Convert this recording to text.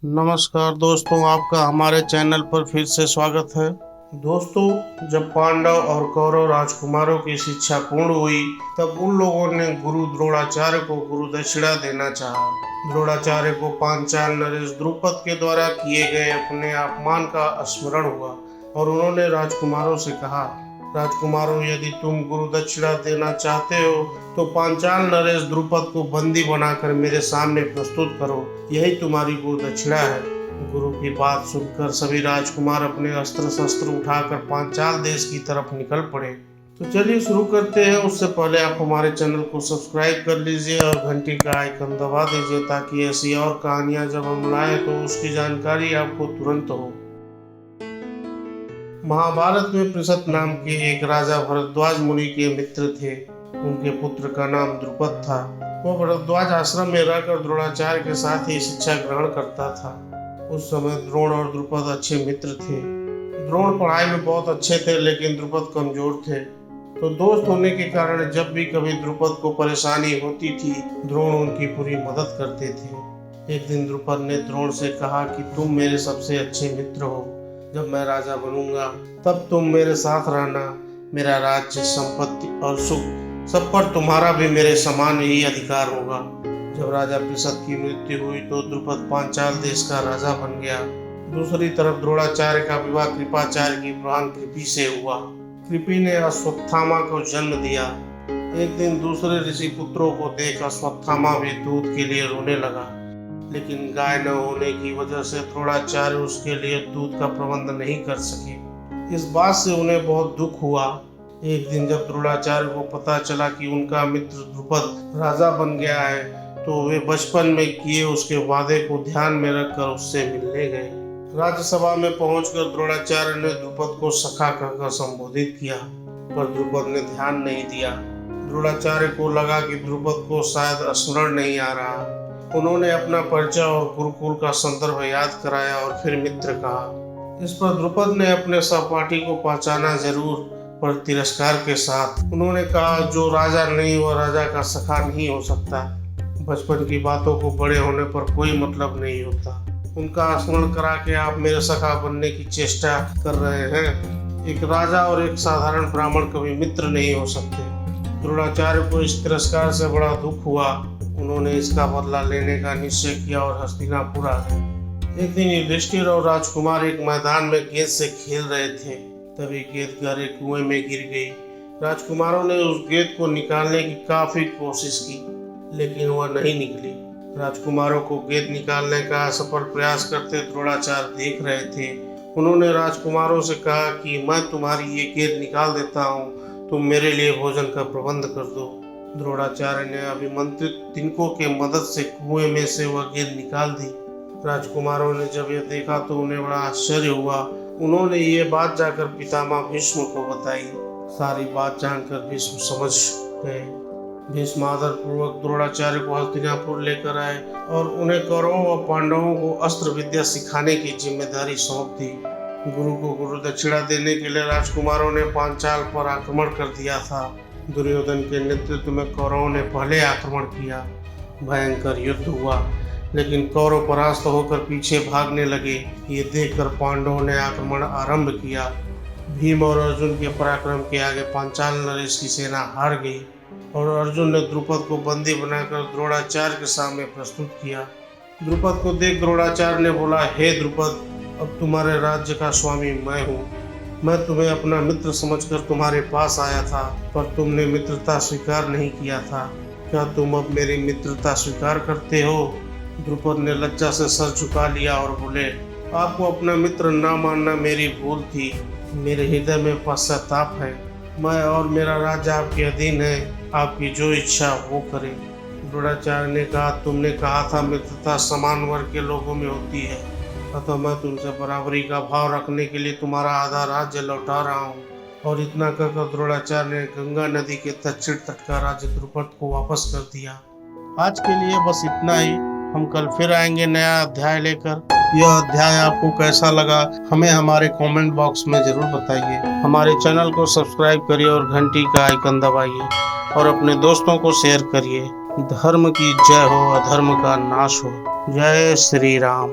नमस्कार दोस्तों, आपका हमारे चैनल पर फिर से स्वागत है। दोस्तों, जब पांडव और कौरव राजकुमारों की शिक्षा पूर्ण हुई तब उन लोगों ने गुरु द्रोणाचार्य को गुरु दक्षिणा देना चाहा। द्रोणाचार्य को पांचाल नरेश द्रुपद के द्वारा किए गए अपने अपमान का स्मरण हुआ और उन्होंने राजकुमारों से कहा, राजकुमारों, यदि तुम गुरु दक्षिणा देना चाहते हो तो पांचाल नरेश द्रुपद को बंदी बनाकर मेरे सामने प्रस्तुत करो, यही तुम्हारी गुरु दक्षिणा है। गुरु की बात सुनकर सभी राजकुमार अपने अस्त्र शस्त्र उठाकर पांचाल देश की तरफ निकल पड़े। तो चलिए शुरू करते हैं। उससे पहले आप हमारे चैनल को सब्सक्राइब कर लीजिए और घंटी का आइकन दबा दीजिए ताकि ऐसी और कहानियां जब हम लाएं तो उसकी जानकारी आपको तुरंत हो। महाभारत में पृषत नाम के एक राजा भरद्वाज मुनि के मित्र थे। उनके पुत्र का नाम द्रुपद था। वह भरद्वाज आश्रम में रहकर द्रोणाचार्य के साथ ही शिक्षा ग्रहण करता था। उस समय द्रोण और द्रुपद अच्छे मित्र थे। द्रोण पढ़ाई में बहुत अच्छे थे लेकिन द्रुपद कमजोर थे। तो दोस्त होने के कारण जब भी कभी द्रुपद को परेशानी होती थी, द्रोण उनकी पूरी मदद करते थे। एक दिन द्रुपद ने द्रोण से कहा कि तुम मेरे सबसे अच्छे मित्र हो। जब मैं राजा बनूंगा तब तुम मेरे साथ रहना। मेरा राज्य, संपत्ति और सुख सब पर तुम्हारा भी मेरे समान ही अधिकार होगा। जब राजा पृषत की मृत्यु हुई तो द्रुपद पांचाल देश का राजा बन गया। दूसरी तरफ द्रोणाचार्य का विवाह कृपाचार्य की बहन कृपि से हुआ। कृपि ने अश्वत्थामा को जन्म दिया। एक दिन दूसरे ऋषि पुत्रों को देख अश्वत्थामा भी दूध के लिए रोने लगा, लेकिन गाय न होने की वजह से द्रोणाचार्य उसके लिए दूध का प्रबंध नहीं कर सके। इस बात से उन्हें बहुत दुख हुआ। एक दिन जब द्रोणाचार्य को पता चला कि उनका मित्र द्रुपद राजा बन गया है तो वे बचपन में किए उसके वादे को ध्यान में रखकर उससे मिलने गए। राज्यसभा में पहुंचकर द्रोणाचार्य ने द्रुपद को सखा कहकर संबोधित किया, पर द्रुपद ने ध्यान नहीं दिया। द्रोणाचार्य को लगा कि द्रुपद को शायद स्मरण नहीं आ रहा। उन्होंने अपना परिचय और गुरुकुल का संदर्भ याद कराया और फिर मित्र कहा। इस पर द्रुपद ने अपने सहपाठी को पहचाना जरूर, पर तिरस्कार के साथ। उन्होंने कहा, जो राजा नहीं वह राजा का सखा नहीं हो सकता। बचपन की बातों को बड़े होने पर कोई मतलब नहीं होता। उनका स्मरण करा के आप मेरे सखा बनने की चेष्टा कर रहे हैं। एक राजा और एक साधारण ब्राह्मण कभी मित्र नहीं हो सकते। द्रोणाचार्य को इस तिरस्कार से बड़ा दुख हुआ। उन्होंने इसका बदला लेने का निश्चय किया और हस्तिनापुर आ गए। एक दिन युधिष्ठिर और राजकुमार एक मैदान में गेंद से खेल रहे थे। तभी गेंद गहरे कुएं में गिर गई। राजकुमारों ने उस गेंद को निकालने की काफी कोशिश की, लेकिन वह नहीं निकली। राजकुमारों को गेंद निकालने का असफल प्रयास करते द्रोणाचार्य देख रहे थे। उन्होंने राजकुमारों से कहा कि मैं तुम्हारी ये गेंद निकाल देता हूँ, तुम मेरे लिए भोजन का प्रबंध कर दो। द्रोणाचार्य ने अभिमंत्रित तिनकों के मदद से कुएं में से वह गेंद निकाल दी। राजकुमारों ने जब यह देखा तो उन्हें बड़ा आश्चर्य हुआ। उन्होंने ये बात जाकर पितामह भीष्म को बताई। सारी बात जानकर भीष्म समझ गए। भीष्म आदर पूर्वक द्रोणाचार्य को हस्तिनापुर लेकर आए और उन्हें कौरवों व पांडवों को अस्त्र विद्या सिखाने की जिम्मेदारी सौंप दी। गुरु को गुरु दक्षिणा देने के लिए राजकुमारों ने पांचाल पर आक्रमण कर दिया था। दुर्योधन के नेतृत्व में कौरवों ने पहले आक्रमण किया। भयंकर युद्ध हुआ, लेकिन कौरव परास्त होकर पीछे भागने लगे। ये देखकर पांडवों ने आक्रमण आरंभ किया। भीम और अर्जुन के पराक्रम के आगे पांचाल नरेश की सेना हार गई और अर्जुन ने द्रुपद को बंदी बनाकर द्रोणाचार्य के सामने प्रस्तुत किया। द्रुपद को देख द्रोणाचार्य ने बोला, हे द्रुपद, अब तुम्हारे राज्य का स्वामी मैं हूँ। मैं तुम्हें अपना मित्र समझकर तुम्हारे पास आया था, पर तुमने मित्रता स्वीकार नहीं किया था। क्या तुम अब मेरी मित्रता स्वीकार करते हो? द्रुपद ने लज्जा से सर झुका लिया और बोले, आपको अपना मित्र न मानना मेरी भूल थी। मेरे हृदय में पश्चाताप है। मैं और मेरा राज्य आपके अधीन है। आपकी जो इच्छा वो करें। द्रोणाचार्य ने कहा, तुमने कहा था मित्रता समान वर्ग के लोगों में होती है, अतः मैं तुमसे बराबरी का भाव रखने के लिए तुम्हारा आधा राज्य लौटा रहा हूँ। और इतना कहकर द्रोणाचार्य ने गंगा नदी के दक्षिण तट का राज्य द्रुपद को वापस कर दिया। आज के लिए बस इतना ही। हम कल फिर आएंगे नया अध्याय लेकर। यह अध्याय आपको कैसा लगा हमें हमारे कमेंट बॉक्स में जरूर बताइए। हमारे चैनल को सब्सक्राइब करिए और घंटी का आइकन दबाइए और अपने दोस्तों को शेयर करिए। धर्म की जय हो, अधर्म का नाश हो। जय श्री राम।